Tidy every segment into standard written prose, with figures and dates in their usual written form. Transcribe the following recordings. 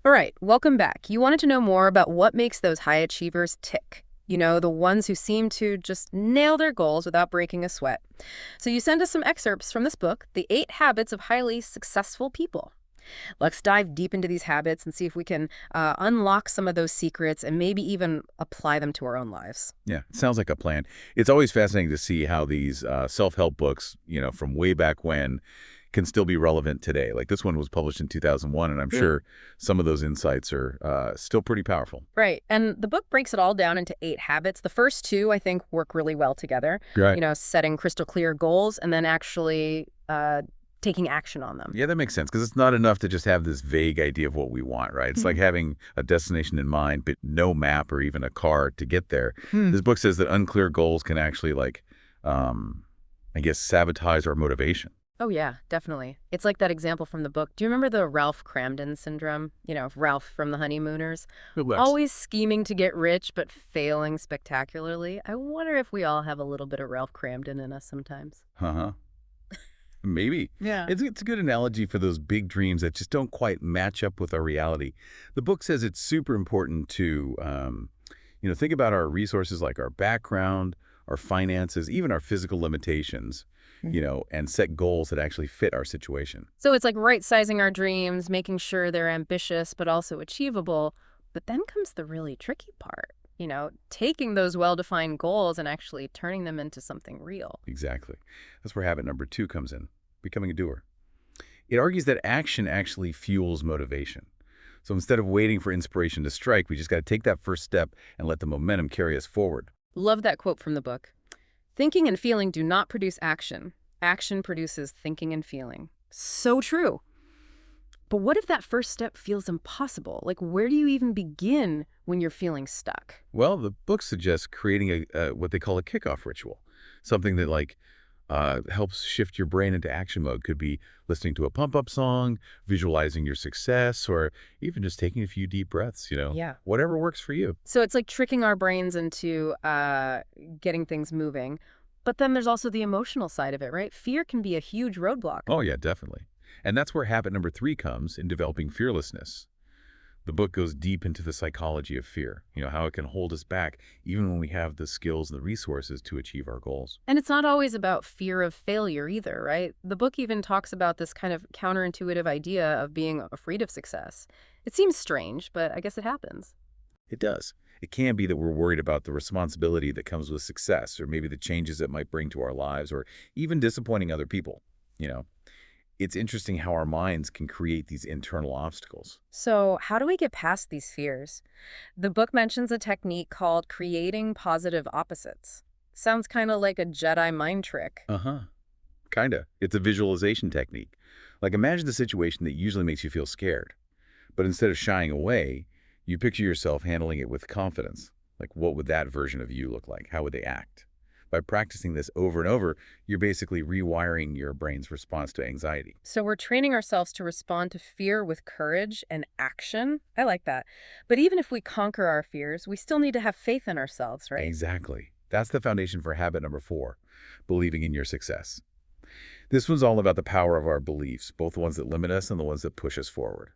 All right, welcome back. You wanted to know more about what makes those high achievers tick. The ones who seem to just nail their goals without breaking a sweat. So you send us some excerpts from this book, The 8 Habits of Highly Successful People. Let's dive deep into these habits and see if we can unlock some of those secrets and maybe even apply them to our own lives. Yeah, it sounds like a plan. It's always fascinating to see how these self-help books, from way back when, can still be relevant today. Like this one was published in 2001, and I'm Mm. sure some of those insights are still pretty powerful. Right. And the book breaks it all down into 8 habits. The first two, I think, work really well together. Right. Setting crystal clear goals and then actually taking action on them. Yeah, that makes sense because it's not enough to just have this vague idea of what we want, right? It's like having a destination in mind, but no map or even a car to get there. Hmm. This book says that unclear goals can actually, I guess, sabotage our motivation. Oh, yeah, definitely. It's like that example from the book. Do you remember the Ralph Cramden syndrome? Ralph from the Honeymooners. Yes. Always scheming to get rich, but failing spectacularly. I wonder if we all have a little bit of Ralph Cramden in us sometimes. Uh-huh. Maybe. Yeah. It's a good analogy for those big dreams that just don't quite match up with our reality. The book says it's super important to, think about our resources like our background, our finances, even our physical limitations, and set goals that actually fit our situation. So it's like right-sizing our dreams, making sure they're ambitious but also achievable. But then comes the really tricky part, taking those well-defined goals and actually turning them into something real. Exactly. That's where habit number 2 comes in, becoming a doer. It argues that action actually fuels motivation. So instead of waiting for inspiration to strike, we just got to take that first step and let the momentum carry us forward. Love that quote from the book. Thinking and feeling do not produce action. Action produces thinking and feeling. So true. But what if that first step feels impossible? Like, where do you even begin when you're feeling stuck? Well, the book suggests creating what they call a kickoff ritual, something that helps shift your brain into action mode. Could be listening to a pump-up song, visualizing your success, or even just taking a few deep breaths, Yeah. whatever works for you. So it's like tricking our brains into getting things moving. But then there's also the emotional side of it, right? Fear can be a huge roadblock. Oh, yeah, definitely. And that's where habit number 3 comes in developing fearlessness. The book goes deep into the psychology of fear, how it can hold us back even when we have the skills and the resources to achieve our goals. And it's not always about fear of failure either, right? The book even talks about this kind of counterintuitive idea of being afraid of success. It seems strange, but I guess it happens. It does. It can be that we're worried about the responsibility that comes with success, or maybe the changes it might bring to our lives, or even disappointing other people. You know, it's interesting how our minds can create these internal obstacles. So, how do we get past these fears? The book mentions a technique called creating positive opposites. Sounds kind of like a Jedi mind trick. Uh-huh. Kinda. It's a visualization technique. Like imagine the situation that usually makes you feel scared. But instead of shying away, you picture yourself handling it with confidence. Like what would that version of you look like? How would they act? By practicing this over and over, you're basically rewiring your brain's response to anxiety. So, we're training ourselves to respond to fear with courage and action. I like that. But even if we conquer our fears, we still need to have faith in ourselves, right? Exactly. That's the foundation for habit number 4, believing in your success. This one's all about the power of our beliefs, both the ones that limit us and the ones that push us forward.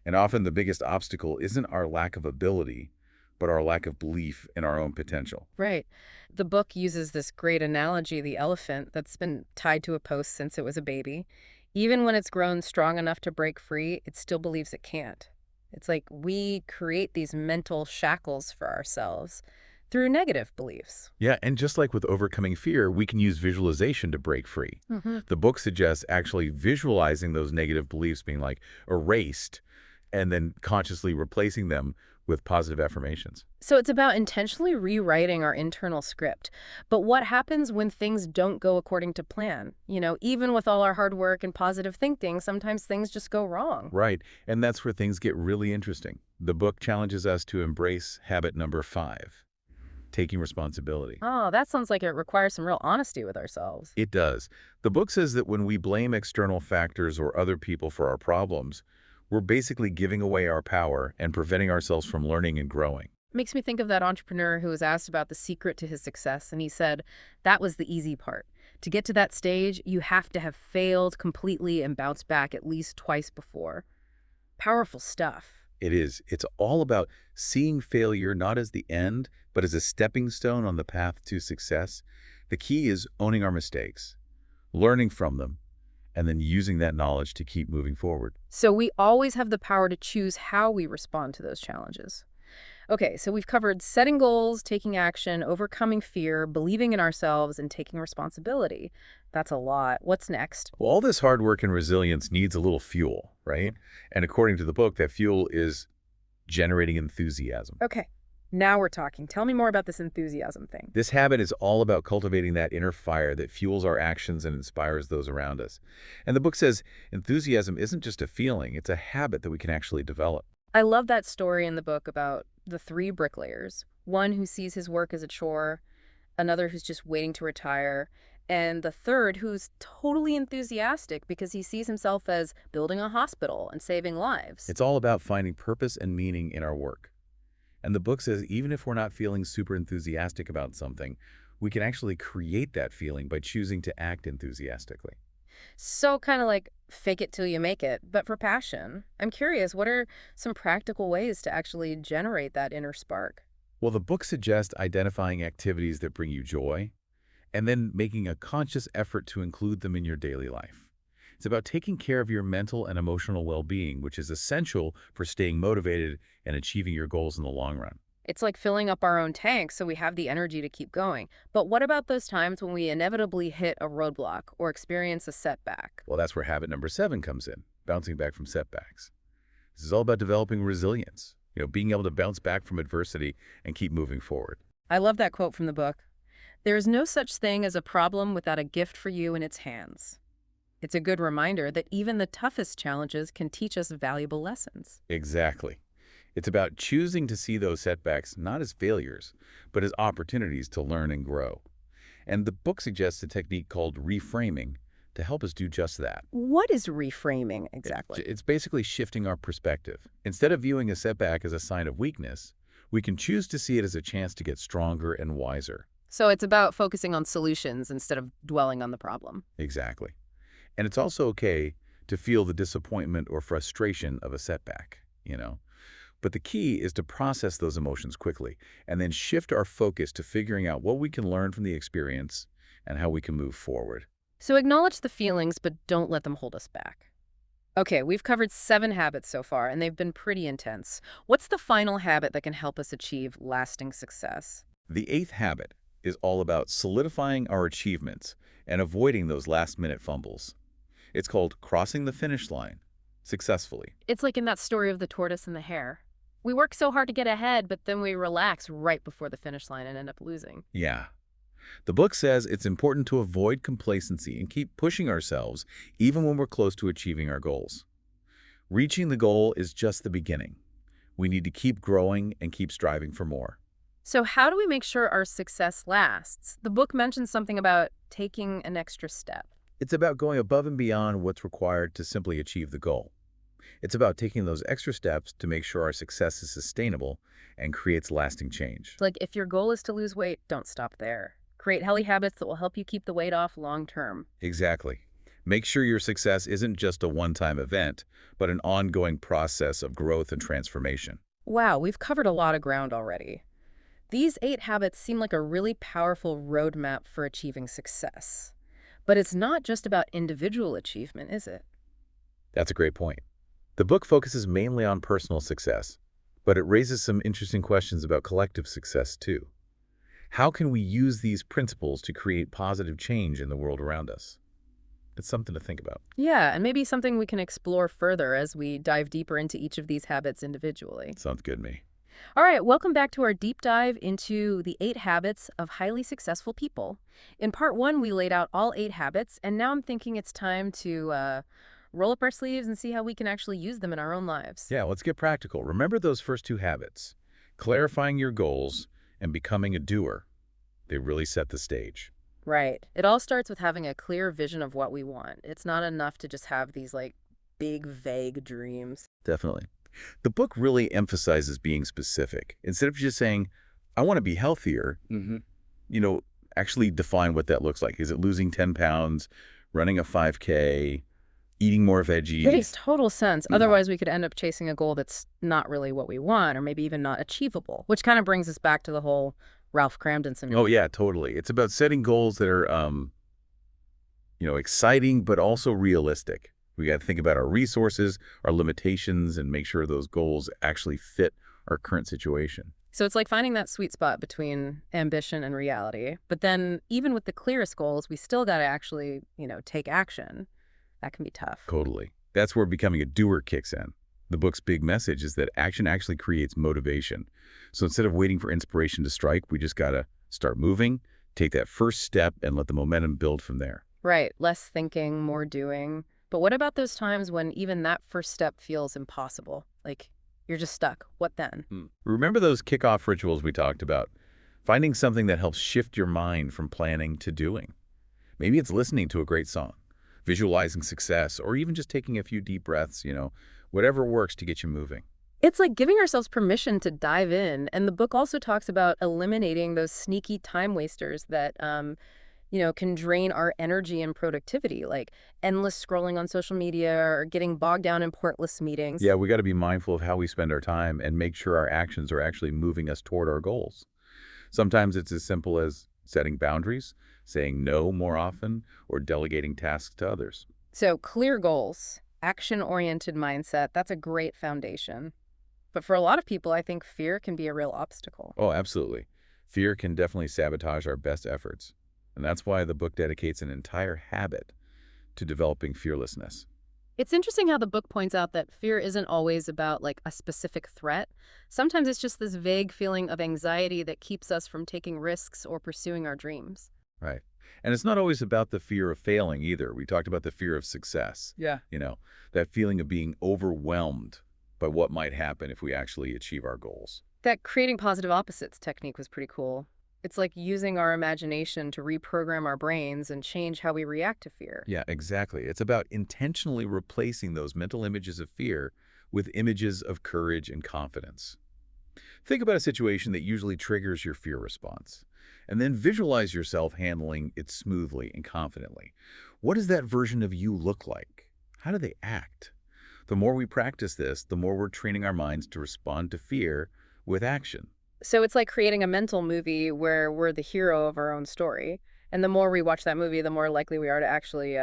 And often the biggest obstacle isn't our lack of ability, but our lack of belief in our own potential. Right. The book uses this great analogy, the elephant that's been tied to a post since it was a baby. Even when it's grown strong enough to break free, it still believes it can't. It's like we create these mental shackles for ourselves through negative beliefs. Yeah, and just like with overcoming fear, we can use visualization to break free. Hmm. The book suggests actually visualizing those negative beliefs being erased and then consciously replacing them with positive affirmations. So it's about intentionally rewriting our internal script. But what happens when things don't go according to plan? Even with all our hard work and positive thinking, sometimes things just go wrong. Right, and that's where things get really interesting. The book challenges us to embrace habit number 5, taking responsibility. Oh, that sounds like it requires some real honesty with ourselves. It does. The book says that when we blame external factors or other people for our problems, we're basically giving away our power and preventing ourselves from learning and growing. Makes me think of that entrepreneur who was asked about the secret to his success, and he said, that was the easy part. To get to that stage, you have to have failed completely and bounced back at least twice before. Powerful stuff. It is. It's all about seeing failure not as the end, but as a stepping stone on the path to success. The key is owning our mistakes, learning from them, and then using that knowledge to keep moving forward. So we always have the power to choose how we respond to those challenges. Okay, so we've covered setting goals, taking action, overcoming fear, believing in ourselves, and taking responsibility. That's a lot. What's next? Well, all this hard work and resilience needs a little fuel, right? And according to the book, that fuel is generating enthusiasm. Okay, now we're talking. Tell me more about this enthusiasm thing. This habit is all about cultivating that inner fire that fuels our actions and inspires those around us. And the book says enthusiasm isn't just a feeling, it's a habit that we can actually develop. I love that story in the book about the three bricklayers. One who sees his work as a chore, another who's just waiting to retire, and the third who's totally enthusiastic because he sees himself as building a hospital and saving lives. It's all about finding purpose and meaning in our work. And the book says even if we're not feeling super enthusiastic about something, we can actually create that feeling by choosing to act enthusiastically. So kind of like fake it till you make it, but for passion. I'm curious, what are some practical ways to actually generate that inner spark? Well, the book suggests identifying activities that bring you joy and then making a conscious effort to include them in your daily life. It's about taking care of your mental and emotional well-being, which is essential for staying motivated and achieving your goals in the long run. It's like filling up our own tank so we have the energy to keep going. But what about those times when we inevitably hit a roadblock or experience a setback? Well, that's where habit number 7 comes in, bouncing back from setbacks. This is all about developing resilience, being able to bounce back from adversity and keep moving forward. I love that quote from the book. There is no such thing as a problem without a gift for you in its hands. It's a good reminder that even the toughest challenges can teach us valuable lessons. Exactly. It's about choosing to see those setbacks not as failures, but as opportunities to learn and grow. And the book suggests a technique called reframing to help us do just that. What is reframing exactly? It's basically shifting our perspective. Instead of viewing a setback as a sign of weakness, we can choose to see it as a chance to get stronger and wiser. So it's about focusing on solutions instead of dwelling on the problem. Exactly. And it's also okay to feel the disappointment or frustration of a setback. But the key is to process those emotions quickly and then shift our focus to figuring out what we can learn from the experience and how we can move forward. So acknowledge the feelings, but don't let them hold us back. Okay, we've covered 7 habits so far, and they've been pretty intense. What's the final habit that can help us achieve lasting success? The 8th habit is all about solidifying our achievements and avoiding those last-minute fumbles. It's called crossing the finish line successfully. It's like in that story of the tortoise and the hare. We work so hard to get ahead, but then we relax right before the finish line and end up losing. Yeah. The book says it's important to avoid complacency and keep pushing ourselves even when we're close to achieving our goals. Reaching the goal is just the beginning. We need to keep growing and keep striving for more. So how do we make sure our success lasts? The book mentions something about taking an extra step. It's about going above and beyond what's required to simply achieve the goal. It's about taking those extra steps to make sure our success is sustainable and creates lasting change. Like if your goal is to lose weight, don't stop there. Create healthy habits that will help you keep the weight off long term. Exactly. Make sure your success isn't just a one-time event, but an ongoing process of growth and transformation. Wow, we've covered a lot of ground already. These 8 habits seem like a really powerful roadmap for achieving success. But it's not just about individual achievement, is it? That's a great point. The book focuses mainly on personal success, but it raises some interesting questions about collective success too. How can we use these principles to create positive change in the world around us? It's something to think about. Yeah, and maybe something we can explore further as we dive deeper into each of these habits individually. Sounds good to me. All right, welcome back to our deep dive into the 8 habits of highly successful people. In part 1, we laid out all 8 habits, and now I'm thinking it's time to roll up our sleeves and see how we can actually use them in our own lives. Yeah, let's get practical. Remember those first 2 habits, clarifying your goals and becoming a doer. They really set the stage. Right. It all starts with having a clear vision of what we want. It's not enough to just have these big, vague dreams. Definitely. The book really emphasizes being specific. Instead of just saying, I want to be healthier, actually define what that looks like. Is it losing 10 pounds, running a 5K, eating more Makes veggies. total sense. Yeah. Otherwise, we could end up chasing a goal that's not really what we want, or maybe even not achievable, which kind of brings us back to the whole Ralph Cramden Oh, syndrome. yeah, totally. It's about setting goals that are, exciting, but also realistic. We got to think about our resources, our limitations, and make sure those goals actually fit our current situation. So it's like finding that sweet spot between ambition and reality. But then, even with the clearest goals, we still got to actually, take action. That can be tough. Totally. That's where becoming a doer kicks in. The book's big message is that action actually creates motivation. So instead of waiting for inspiration to strike, we just got to start moving, take that first step, and let the momentum build from there. Right. Less thinking, more doing. But what about those times when even that first step feels impossible? Like you're just stuck. What then? Remember those kickoff rituals we talked about? Finding something that helps shift your mind from planning to doing. Maybe it's listening to a great song, visualizing success, or even just taking a few deep breaths, whatever works to get you moving. It's like giving ourselves permission to dive in. And the book also talks about eliminating those sneaky time wasters that, can drain our energy and productivity, like endless scrolling on social media or getting bogged down in pointless meetings. Yeah, we got to be mindful of how we spend our time and make sure our actions are actually moving us toward our goals. Sometimes it's as simple as setting boundaries, saying no more often, or delegating tasks to others. So clear goals, action-oriented mindset, that's a great foundation. But for a lot of people, I think fear can be a real obstacle. Oh, absolutely. Fear can definitely sabotage our best efforts. And that's why the book dedicates an entire habit to developing fearlessness. It's interesting how the book points out that fear isn't always about like a specific threat. Sometimes it's just this vague feeling of anxiety that keeps us from taking risks or pursuing our dreams. Right. And it's not always about the fear of failing either. We talked about the fear of success. Yeah. That feeling of being overwhelmed by what might happen if we actually achieve our goals. That creating positive opposites technique was pretty cool. It's like using our imagination to reprogram our brains and change how we react to fear. Yeah, exactly. It's about intentionally replacing those mental images of fear with images of courage and confidence. Think about a situation that usually triggers your fear response, and then visualize yourself handling it smoothly and confidently. What does that version of you look like? How do they act? The more we practice this, the more we're training our minds to respond to fear with action. So it's like creating a mental movie where we're the hero of our own story. And the more we watch that movie, the more likely we are to actually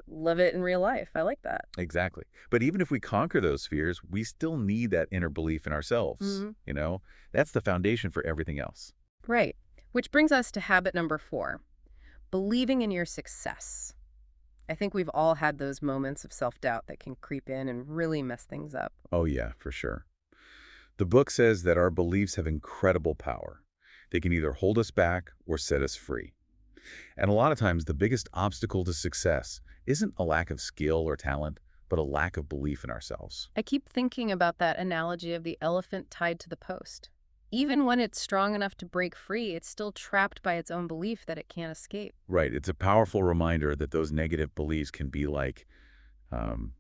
live it in real life. I like that. Exactly. But even if we conquer those fears, we still need that inner belief in ourselves. Hmm. That's the foundation for everything else. Right. Which brings us to habit number 4, believing in your success. I think we've all had those moments of self-doubt that can creep in and really mess things up. Oh, yeah, for sure. The book says that our beliefs have incredible power. They can either hold us back or set us free. And a lot of times, the biggest obstacle to success isn't a lack of skill or talent, but a lack of belief in ourselves. I keep thinking about that analogy of the elephant tied to the post. Even when it's strong enough to break free, it's still trapped by its own belief that it can't escape. Right. It's a powerful reminder that those negative beliefs can be like um,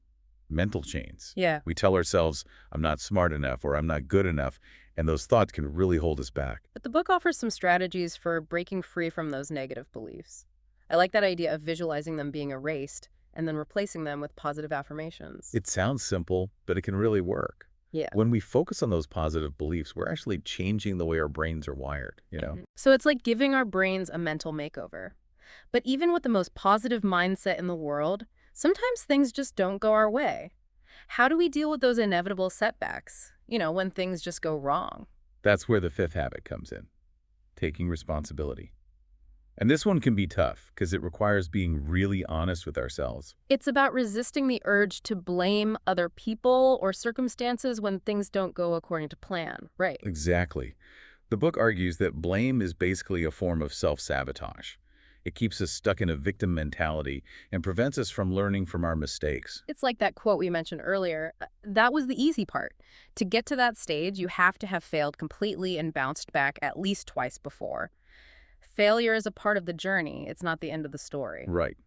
mental chains. Yeah. We tell ourselves, I'm not smart enough or I'm not good enough, and those thoughts can really hold us back. But the book offers some strategies for breaking free from those negative beliefs. I like that idea of visualizing them being erased and then replacing them with positive affirmations. It sounds simple, but it can really work. Yeah. When we focus on those positive beliefs, we're actually changing the way our brains are wired. So it's like giving our brains a mental makeover. But even with the most positive mindset in the world, sometimes things just don't go our way. How do we deal with those inevitable setbacks? When things just go wrong. That's where the fifth habit comes in, taking responsibility. And this one can be tough because it requires being really honest with ourselves. It's about resisting the urge to blame other people or circumstances when things don't go according to plan. Right. Exactly. The book argues that blame is basically a form of self-sabotage. It keeps us stuck in a victim mentality and prevents us from learning from our mistakes. It's like that quote we mentioned earlier. That was the easy part. To get to that stage, you have to have failed completely and bounced back at least twice before. Failure is a part of the journey. It's not the end of the story. Right.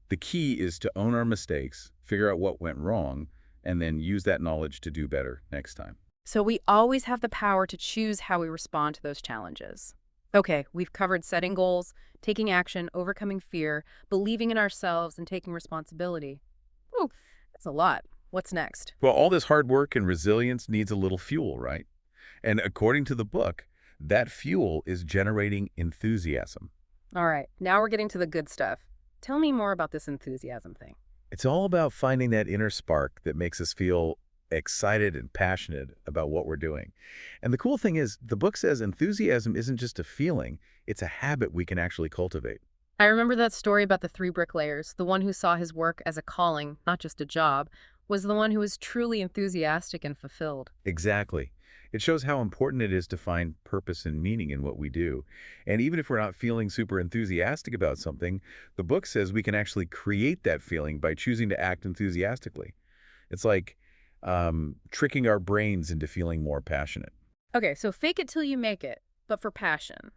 The key is to own our mistakes, figure out what went wrong, and then use that knowledge to do better next time. So we always have the power to choose how we respond to those challenges. Okay, we've covered setting goals, taking action, overcoming fear, believing in ourselves, and taking responsibility. Whew, That's a lot. What's next? Well, all this hard work and resilience needs a little fuel, right? And according to the book, that fuel is generating enthusiasm. All right, now we're getting to the good stuff. Tell me more about this enthusiasm thing. It's all about finding that inner spark that makes us feel excited and passionate about what we're doing. And the cool thing is, the book says enthusiasm isn't just a feeling, it's a habit we can actually cultivate. I remember that story about the three bricklayers. The one who saw his work as a calling, not just a job, was the one who was truly enthusiastic and fulfilled. Exactly. It shows how important it is to find purpose and meaning in what we do. And even if we're not feeling super enthusiastic about something, the book says we can actually create that feeling by choosing to act enthusiastically. It's like tricking our brains into feeling more passionate. Okay, so fake it till you make it, but for passion.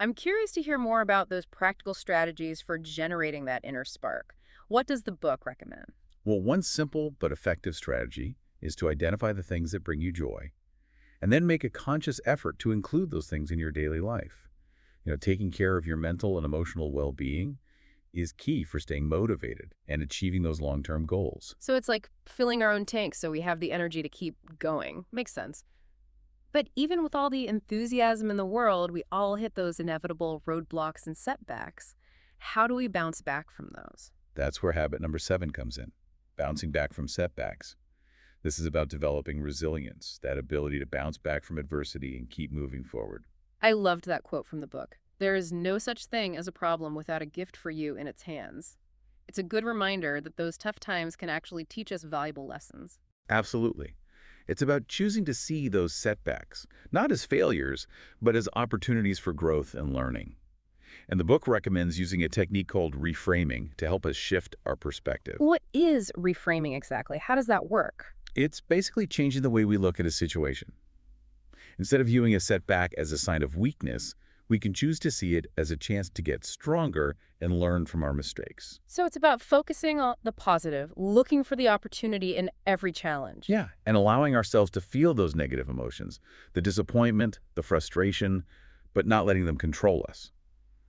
I'm curious to hear more about those practical strategies for generating that inner spark. What does the book recommend? Well, one simple but effective strategy is to identify the things that bring you joy and then make a conscious effort to include those things in your daily life. Taking care of your mental and emotional well-being is key for staying motivated and achieving those long-term goals. So it's like filling our own tank so we have the energy to keep going. Makes sense. But even with all the enthusiasm in the world, we all hit those inevitable roadblocks and setbacks. How do we bounce back from those? That's where habit number 7 comes in, bouncing back from setbacks. This is about developing resilience, that ability to bounce back from adversity and keep moving forward. I loved that quote from the book. There is no such thing as a problem without a gift for you in its hands. It's a good reminder that those tough times can actually teach us valuable lessons. Absolutely. It's about choosing to see those setbacks, not as failures, but as opportunities for growth and learning. And the book recommends using a technique called reframing to help us shift our perspective. What is reframing exactly? How does that work? It's basically changing the way we look at a situation. Instead of viewing a setback as a sign of weakness, we can choose to see it as a chance to get stronger and learn from our mistakes. So it's about focusing on the positive, looking for the opportunity in every challenge. Yeah, and allowing ourselves to feel those negative emotions, the disappointment, the frustration, but not letting them control us.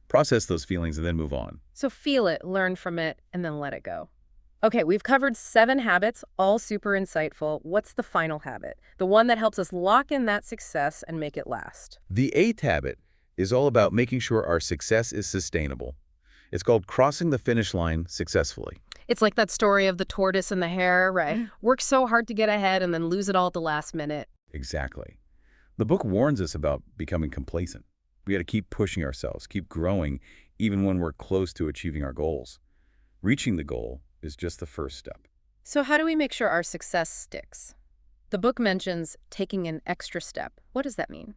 Process those feelings and then move on. So feel it, learn from it, and then let it go. Okay, we've covered 7 habits, all super insightful. What's the final habit? The one that helps us lock in that success and make it last. The 8th habit is all about making sure our success is sustainable. It's called crossing the finish line successfully. It's like that story of the tortoise and the hare, right? Work so hard to get ahead and then lose it all at the last minute. Exactly. The book warns us about becoming complacent. We got to keep pushing ourselves, keep growing, even when we're close to achieving our goals. Reaching the goal is just the first step. So how do we make sure our success sticks? The book mentions taking an extra step. What does that mean?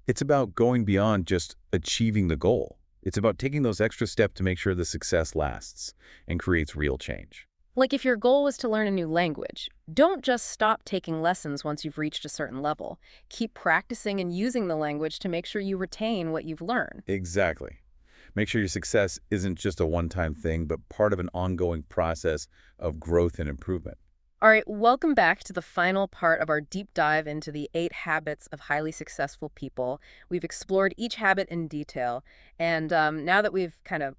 It's about going beyond just achieving the goal. It's about taking those extra steps to make sure the success lasts and creates real change. Like if your goal was to learn a new language, don't just stop taking lessons once you've reached a certain level. Keep practicing and using the language to make sure you retain what you've learned. Exactly. Make sure your success isn't just a one-time thing, but part of an ongoing process of growth and improvement. All right, welcome back to the final part of our deep dive into the 8 habits of highly successful people. We've explored each habit in detail, and now that we've kind of,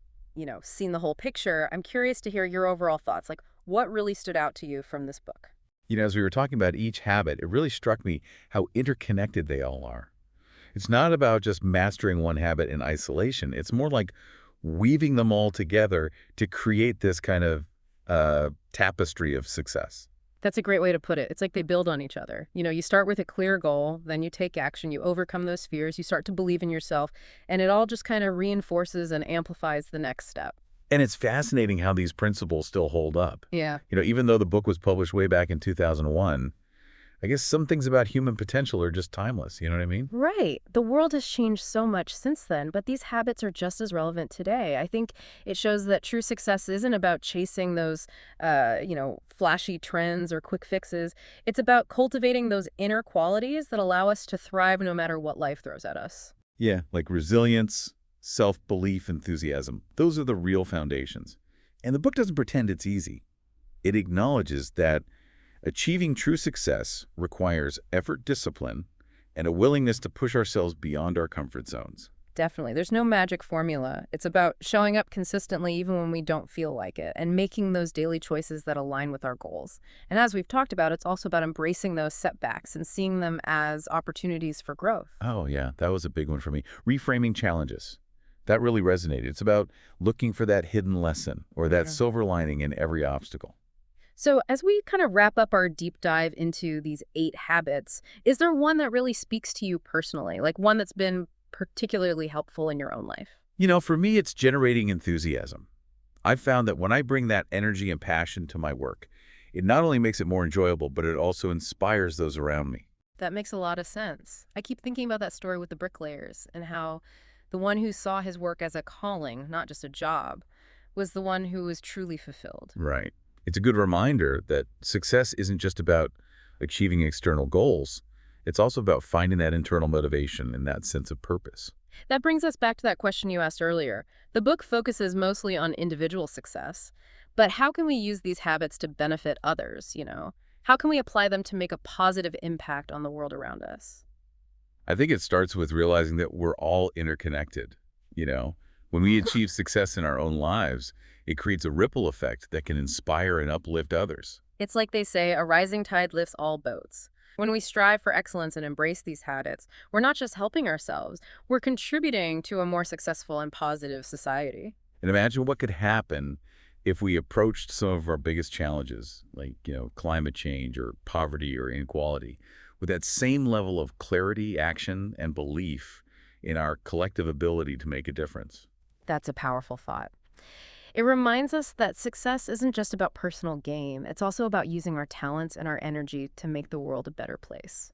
seen the whole picture, I'm curious to hear your overall thoughts. Like, what really stood out to you from this book? As we were talking about each habit, it really struck me how interconnected they all are. It's not about just mastering one habit in isolation. It's more like weaving them all together to create this kind of tapestry of success. That's a great way to put it. It's like they build on each other. You start with a clear goal, then you take action, you overcome those fears, you start to believe in yourself, and it all just kind of reinforces and amplifies the next step. And it's fascinating how these principles still hold up. Yeah. Even though the book was published way back in 2001, I guess some things about human potential are just timeless. You know what I mean? Right. The world has changed so much since then, but these habits are just as relevant today. I think it shows that true success isn't about chasing those, flashy trends or quick fixes. It's about cultivating those inner qualities that allow us to thrive no matter what life throws at us. Yeah, like resilience, self-belief, enthusiasm. Those are the real foundations. And the book doesn't pretend it's easy. It acknowledges that achieving true success requires effort, discipline, and a willingness to push ourselves beyond our comfort zones. Definitely. There's no magic formula. It's about showing up consistently even when we don't feel like it and making those daily choices that align with our goals. And as we've talked about, it's also about embracing those setbacks and seeing them as opportunities for growth. Oh, yeah, that was a big one for me. Reframing challenges. That really resonated. It's about looking for that hidden lesson or that Mhm. silver lining in every obstacle. So, as we kind of wrap up our deep dive into these 8 habits, is there one that really speaks to you personally? Like one that's been particularly helpful in your own life? For me, it's generating enthusiasm. I've found that when I bring that energy and passion to my work, it not only makes it more enjoyable, but it also inspires those around me. That makes a lot of sense. I keep thinking about that story with the bricklayers and how the one who saw his work as a calling, not just a job, was the one who was truly fulfilled. Right. It's a good reminder that success isn't just about achieving external goals. It's also about finding that internal motivation and that sense of purpose. That brings us back to that question you asked earlier. The book focuses mostly on individual success, but how can we use these habits to benefit others? How can we apply them to make a positive impact on the world around us? I think it starts with realizing that we're all interconnected. You know, when we achieve success in our own lives, it creates a ripple effect that can inspire and uplift others. It's like they say, a rising tide lifts all boats. When we strive for excellence and embrace these habits, we're not just helping ourselves, we're contributing to a more successful and positive society. And imagine what could happen if we approached some of our biggest challenges, like, climate change or poverty or inequality, with that same level of clarity, action, and belief in our collective ability to make a difference. That's a powerful thought. It reminds us that success isn't just about personal gain, it's also about using our talents and our energy to make the world a better place.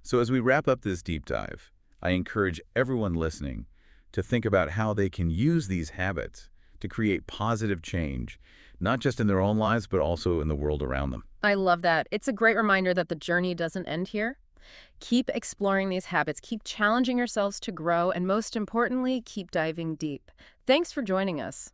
So as we wrap up this deep dive, I encourage everyone listening to think about how they can use these habits to create positive change, not just in their own lives, but also in the world around them. I love that. It's a great reminder that the journey doesn't end here. Keep exploring these habits, keep challenging yourselves to grow, and most importantly, keep diving deep. Thanks for joining us.